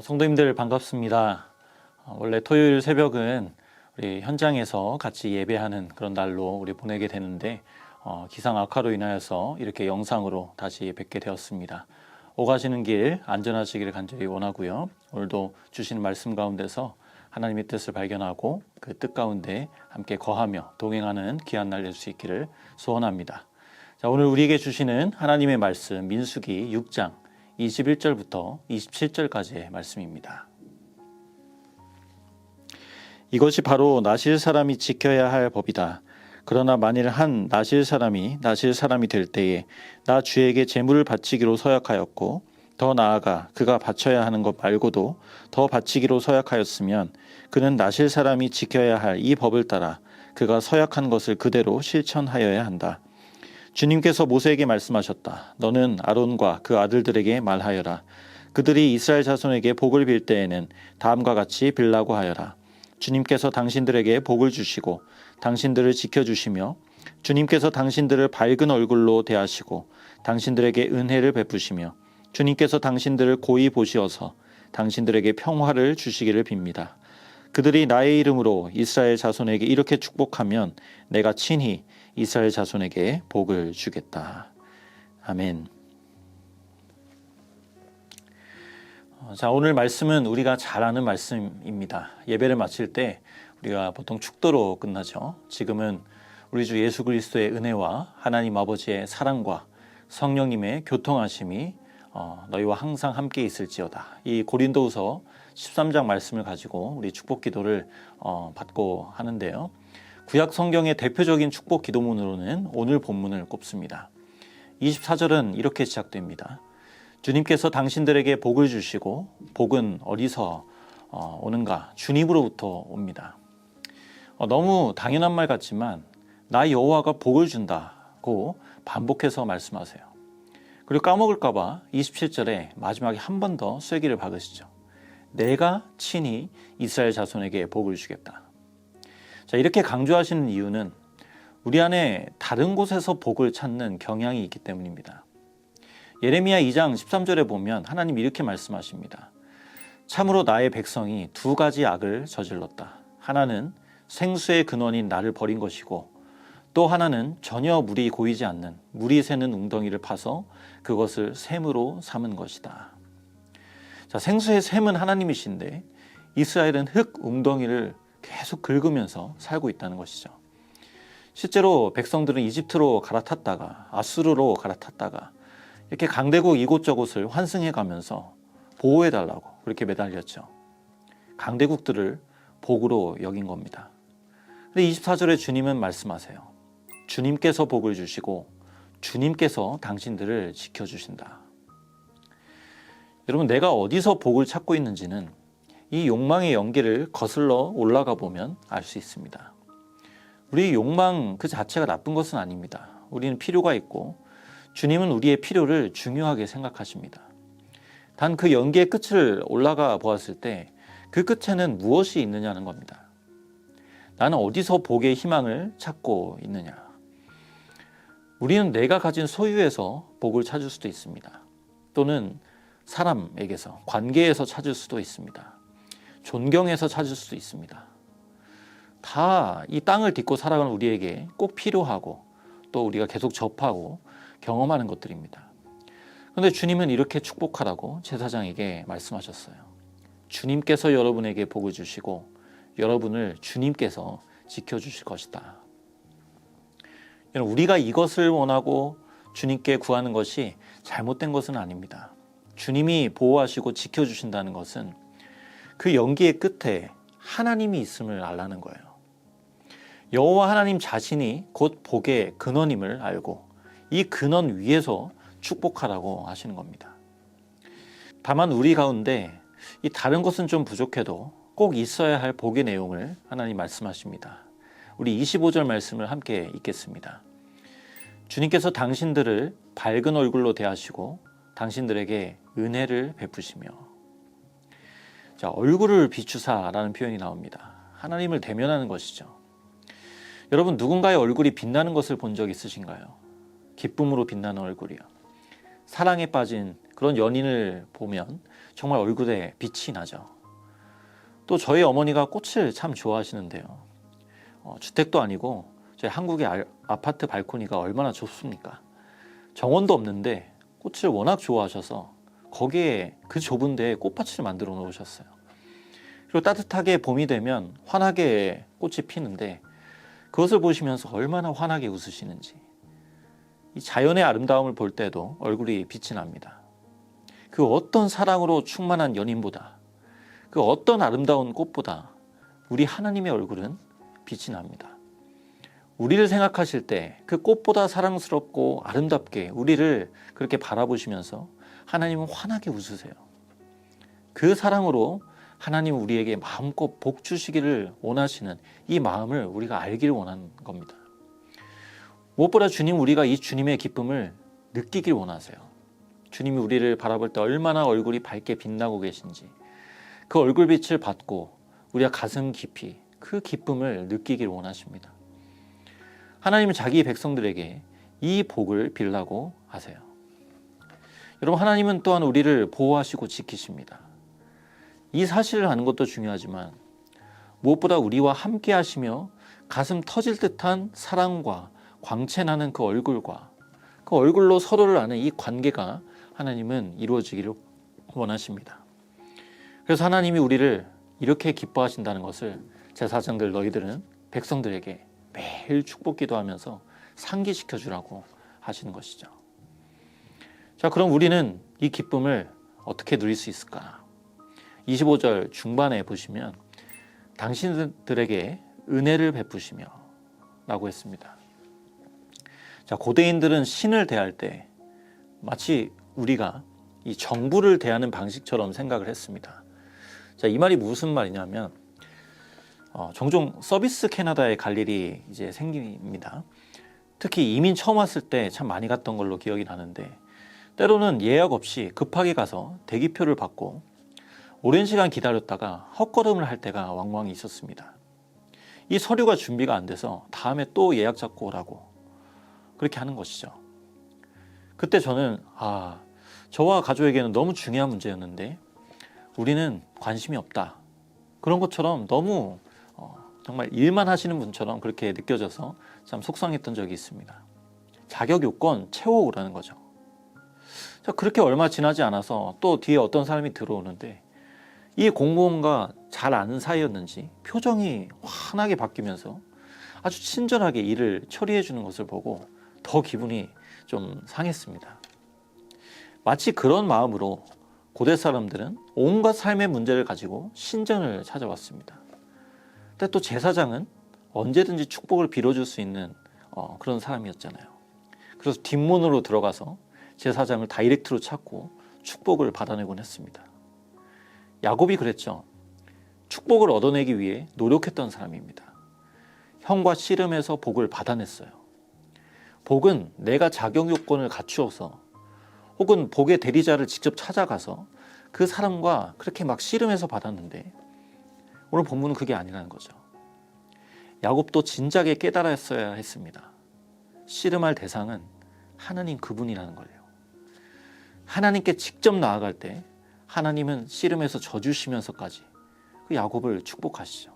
성도님들 반갑습니다. 원래 토요일 새벽은 우리 현장에서 같이 예배하는 그런 날로 우리 보내게 되는데 기상 악화로 인하여서 이렇게 영상으로 다시 뵙게 되었습니다. 오가시는 길 안전하시기를 간절히 원하고요. 오늘도 주시는 말씀 가운데서 하나님의 뜻을 발견하고 그 뜻 가운데 함께 거하며 동행하는 귀한 날 될 수 있기를 소원합니다. 자, 오늘 우리에게 주시는 하나님의 말씀 민수기 6장 21절부터 27절까지의 말씀입니다. 이것이 바로 나실 사람이 지켜야 할 법이다. 그러나 만일 한 나실 사람이 될 때에 나 주에게 제물을 바치기로 서약하였고 더 나아가 그가 바쳐야 하는 것 말고도 더 바치기로 서약하였으면 그는 나실 사람이 지켜야 할 이 법을 따라 그가 서약한 것을 그대로 실천하여야 한다. 주님께서 모세에게 말씀하셨다. 너는 아론과 그 아들들에게 말하여라. 그들이 이스라엘 자손에게 복을 빌 때에는 다음과 같이 빌라고 하여라. 주님께서 당신들에게 복을 주시고 당신들을 지켜주시며 주님께서 당신들을 밝은 얼굴로 대하시고 당신들에게 은혜를 베푸시며 주님께서 당신들을 고이 보시어서 당신들에게 평화를 주시기를 빕니다. 그들이 나의 이름으로 이스라엘 자손에게 이렇게 축복하면 내가 친히 이스라엘 자손에게 복을 주겠다. 아멘. 자, 오늘 말씀은 우리가 잘 아는 말씀입니다. 예배를 마칠 때 우리가 보통 축도로 끝나죠. 지금은 우리 주 예수 그리스도의 은혜와 하나님 아버지의 사랑과 성령님의 교통하심이 너희와 항상 함께 있을지어다. 이 고린도후서 13장 말씀을 가지고 우리 축복 기도를 받고 하는데요. 구약 성경의 대표적인 축복 기도문으로는 오늘 본문을 꼽습니다. 24절은 이렇게 시작됩니다. 주님께서 당신들에게 복을 주시고 복은 어디서 오는가? 주님으로부터 옵니다. 너무 당연한 말 같지만 나 여호와가 복을 준다고 반복해서 말씀하세요. 그리고 까먹을까 봐 27절에 마지막에 한 번 더 쐐기를 박으시죠. 내가 친히 이스라엘 자손에게 복을 주겠다. 자, 이렇게 강조하시는 이유는 우리 안에 다른 곳에서 복을 찾는 경향이 있기 때문입니다. 예레미야 2장 13절에 보면 하나님 이렇게 말씀하십니다. 참으로 나의 백성이 두 가지 악을 저질렀다. 하나는 생수의 근원인 나를 버린 것이고 또 하나는 전혀 물이 고이지 않는 물이 새는 웅덩이를 파서 그것을 샘으로 삼은 것이다. 자, 생수의 샘은 하나님이신데 이스라엘은 흙 웅덩이를 계속 긁으면서 살고 있다는 것이죠. 실제로 백성들은 이집트로 갈아탔다가 아수르로 갈아탔다가 이렇게 강대국 이곳저곳을 환승해 가면서 보호해달라고 그렇게 매달렸죠. 강대국들을 복으로 여긴 겁니다. 근데 24절에 주님은 말씀하세요. 주님께서 복을 주시고 주님께서 당신들을 지켜주신다. 여러분, 내가 어디서 복을 찾고 있는지는 이 욕망의 연계를 거슬러 올라가 보면 알 수 있습니다. 우리 욕망 그 자체가 나쁜 것은 아닙니다. 우리는 필요가 있고 주님은 우리의 필요를 중요하게 생각하십니다. 단 그 연계의 끝을 올라가 보았을 때 그 끝에는 무엇이 있느냐는 겁니다. 나는 어디서 복의 희망을 찾고 있느냐. 우리는 내가 가진 소유에서 복을 찾을 수도 있습니다. 또는 사람에게서, 관계에서 찾을 수도 있습니다. 존경에서 찾을 수도 있습니다. 다 이 땅을 딛고 살아가는 우리에게 꼭 필요하고 또 우리가 계속 접하고 경험하는 것들입니다. 그런데 주님은 이렇게 축복하라고 제사장에게 말씀하셨어요. 주님께서 여러분에게 복을 주시고 여러분을 주님께서 지켜주실 것이다. 우리가 이것을 원하고 주님께 구하는 것이 잘못된 것은 아닙니다. 주님이 보호하시고 지켜주신다는 것은 그 연기의 끝에 하나님이 있음을 알라는 거예요. 여호와 하나님 자신이 곧 복의 근원임을 알고 이 근원 위에서 축복하라고 하시는 겁니다. 다만 우리 가운데 이 다른 것은 좀 부족해도 꼭 있어야 할 복의 내용을 하나님 말씀하십니다. 우리 25절 말씀을 함께 읽겠습니다. 주님께서 당신들을 밝은 얼굴로 대하시고 당신들에게 은혜를 베푸시며. 자, 얼굴을 비추사라는 표현이 나옵니다. 하나님을 대면하는 것이죠. 여러분, 누군가의 얼굴이 빛나는 것을 본 적 있으신가요? 기쁨으로 빛나는 얼굴이요. 사랑에 빠진 그런 연인을 보면 정말 얼굴에 빛이 나죠. 또 저희 어머니가 꽃을 참 좋아하시는데요. 주택도 아니고 저희 한국의 아파트 발코니가 얼마나 좁습니까? 정원도 없는데 꽃을 워낙 좋아하셔서 거기에 그 좁은 데에 꽃밭을 만들어 놓으셨어요. 그리고 따뜻하게 봄이 되면 환하게 꽃이 피는데 그것을 보시면서 얼마나 환하게 웃으시는지, 이 자연의 아름다움을 볼 때도 얼굴이 빛이 납니다. 그 어떤 사랑으로 충만한 연인보다, 그 어떤 아름다운 꽃보다 우리 하나님의 얼굴은 빛이 납니다. 우리를 생각하실 때 그 꽃보다 사랑스럽고 아름답게 우리를 그렇게 바라보시면서 하나님은 환하게 웃으세요. 그 사랑으로 하나님 우리에게 마음껏 복 주시기를 원하시는 이 마음을 우리가 알기를 원하는 겁니다. 무엇보다 주님, 우리가 이 주님의 기쁨을 느끼길 원하세요. 주님이 우리를 바라볼 때 얼마나 얼굴이 밝게 빛나고 계신지, 그 얼굴빛을 받고 우리가 가슴 깊이 그 기쁨을 느끼길 원하십니다. 하나님은 자기 백성들에게 이 복을 빌라고 하세요. 여러분, 하나님은 또한 우리를 보호하시고 지키십니다. 이 사실을 아는 것도 중요하지만 무엇보다 우리와 함께 하시며 가슴 터질 듯한 사랑과 광채나는 그 얼굴과 그 얼굴로 서로를 아는 이 관계가 하나님은 이루어지기를 원하십니다. 그래서 하나님이 우리를 이렇게 기뻐하신다는 것을 제사장들 너희들은 백성들에게 매일 축복 기도하면서 상기시켜 주라고 하시는 것이죠. 자, 그럼 우리는 이 기쁨을 어떻게 누릴 수 있을까? 25절 중반에 보시면 당신들에게 은혜를 베푸시며 라고 했습니다. 자, 고대인들은 신을 대할 때 마치 우리가 이 정부를 대하는 방식처럼 생각을 했습니다. 자, 이 말이 무슨 말이냐면 종종 서비스 캐나다에 갈 일이 이제 생깁니다. 특히 이민 처음 왔을 때 참 많이 갔던 걸로 기억이 나는데, 때로는 예약 없이 급하게 가서 대기표를 받고 오랜 시간 기다렸다가 헛걸음을 할 때가 왕왕 있었습니다. 이 서류가 준비가 안 돼서 다음에 또 예약 잡고 오라고 그렇게 하는 것이죠. 그때 저는 저와 가족에게는 너무 중요한 문제였는데 우리는 관심이 없다, 그런 것처럼 너무 정말 일만 하시는 분처럼 그렇게 느껴져서 참 속상했던 적이 있습니다. 자격 요건 채워오라는 거죠. 자, 그렇게 얼마 지나지 않아서 또 뒤에 어떤 사람이 들어오는데 이 공무원과 잘 아는 사이였는지 표정이 환하게 바뀌면서 아주 친절하게 일을 처리해 주는 것을 보고 더 기분이 좀 상했습니다. 마치 그런 마음으로 고대 사람들은 온갖 삶의 문제를 가지고 신전을 찾아왔습니다. 근데 또 제사장은 언제든지 축복을 빌어줄 수 있는 그런 사람이었잖아요. 그래서 뒷문으로 들어가서 제사장을 다이렉트로 찾고 축복을 받아내곤 했습니다. 야곱이 그랬죠. 축복을 얻어내기 위해 노력했던 사람입니다. 형과 씨름해서 복을 받아냈어요. 복은 내가 자격 요건을 갖추어서 혹은 복의 대리자를 직접 찾아가서 그 사람과 그렇게 막 씨름해서 받았는데 오늘 본문은 그게 아니라는 거죠. 야곱도 진작에 깨달았어야 했습니다. 씨름할 대상은 하나님 그분이라는 걸요. 하나님께 직접 나아갈 때 하나님은 씨름해서 져주시면서까지 그 야곱을 축복하시죠.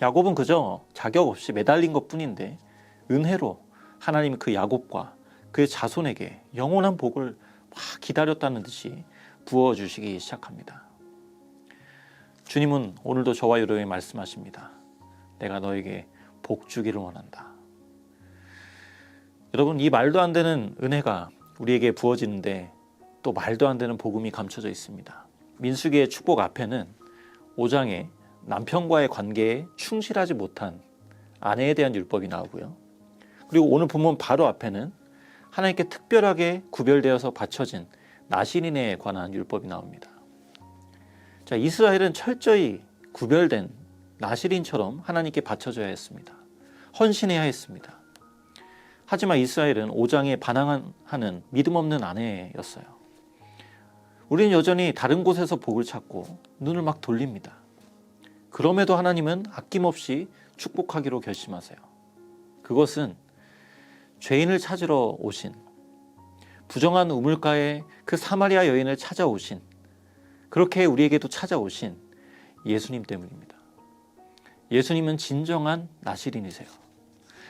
야곱은 그저 자격 없이 매달린 것뿐인데 은혜로 하나님이 그 야곱과 그의 자손에게 영원한 복을 막 기다렸다는 듯이 부어주시기 시작합니다. 주님은 오늘도 저와 여러분에게 말씀하십니다. 내가 너에게 복 주기를 원한다. 여러분, 이 말도 안 되는 은혜가 우리에게 부어지는데 또 말도 안 되는 복음이 감춰져 있습니다. 민수기의 축복 앞에는 5장에 남편과의 관계에 충실하지 못한 아내에 대한 율법이 나오고요. 그리고 오늘 본문 바로 앞에는 하나님께 특별하게 구별되어서 바쳐진 나실인에 관한 율법이 나옵니다. 자, 이스라엘은 철저히 구별된 나실인처럼 하나님께 바쳐져야 했습니다. 헌신해야 했습니다. 하지만 이스라엘은 5장에 반항하는 믿음 없는 아내였어요. 우리는 여전히 다른 곳에서 복을 찾고 눈을 막 돌립니다. 그럼에도 하나님은 아낌없이 축복하기로 결심하세요. 그것은 죄인을 찾으러 오신, 부정한 우물가에 그 사마리아 여인을 찾아오신 그렇게 우리에게도 찾아오신 예수님 때문입니다. 예수님은 진정한 나시린이세요.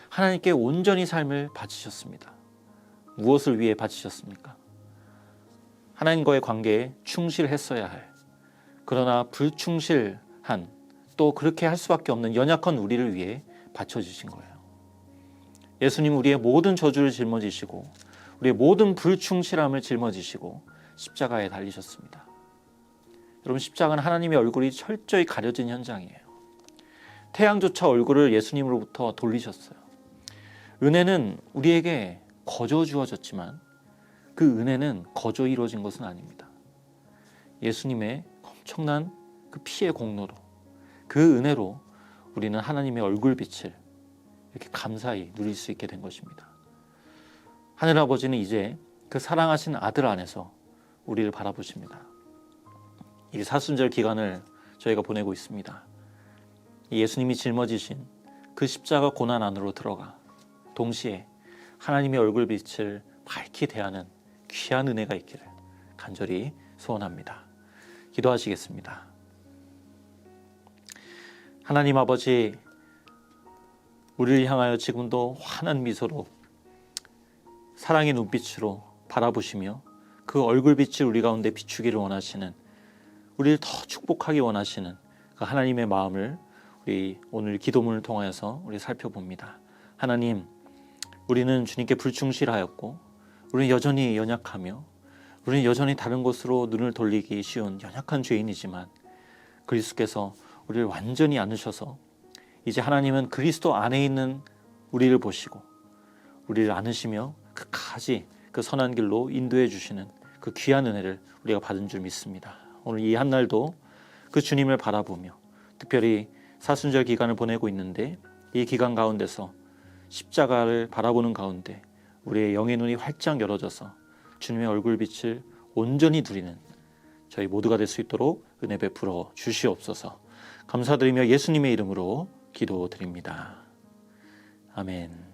하나님께 온전히 삶을 바치셨습니다. 무엇을 위해 바치셨습니까? 하나님과의 관계에 충실했어야 할, 그러나 불충실한, 또 그렇게 할 수밖에 없는 연약한 우리를 위해 바쳐주신 거예요. 예수님 우리의 모든 저주를 짊어지시고 우리의 모든 불충실함을 짊어지시고 십자가에 달리셨습니다. 여러분, 십자가는 하나님의 얼굴이 철저히 가려진 현장이에요. 태양조차 얼굴을 예수님으로부터 돌리셨어요. 은혜는 우리에게 거저 주어졌지만 그 은혜는 거저 이루어진 것은 아닙니다. 예수님의 엄청난 그 피의 공로로, 그 은혜로 우리는 하나님의 얼굴빛을 이렇게 감사히 누릴 수 있게 된 것입니다. 하늘아버지는 이제 그 사랑하신 아들 안에서 우리를 바라보십니다. 이 사순절 기간을 저희가 보내고 있습니다. 예수님이 짊어지신 그 십자가 고난 안으로 들어가 동시에 하나님의 얼굴빛을 밝히 대하는 귀한 은혜가 있기를 간절히 소원합니다. 기도하시겠습니다. 하나님 아버지, 우리를 향하여 지금도 환한 미소로 사랑의 눈빛으로 바라보시며 그 얼굴빛을 우리 가운데 비추기를 원하시는, 우리를 더 축복하기 원하시는 그 하나님의 마음을 우리 오늘 기도문을 통하여서 우리 살펴봅니다. 하나님, 우리는 주님께 불충실하였고 우리는 여전히 연약하며 우리는 여전히 다른 곳으로 눈을 돌리기 쉬운 연약한 죄인이지만 그리스도께서 우리를 완전히 안으셔서 이제 하나님은 그리스도 안에 있는 우리를 보시고 우리를 안으시며 끝까지 그 선한 길로 인도해 주시는 그 귀한 은혜를 우리가 받은 줄 믿습니다. 오늘 이 한날도 그 주님을 바라보며 특별히 사순절 기간을 보내고 있는데 이 기간 가운데서 십자가를 바라보는 가운데 우리의 영의 눈이 활짝 열어져서 주님의 얼굴빛을 온전히 누리는 저희 모두가 될 수 있도록 은혜 베풀어 주시옵소서. 감사드리며 예수님의 이름으로 기도드립니다. 아멘.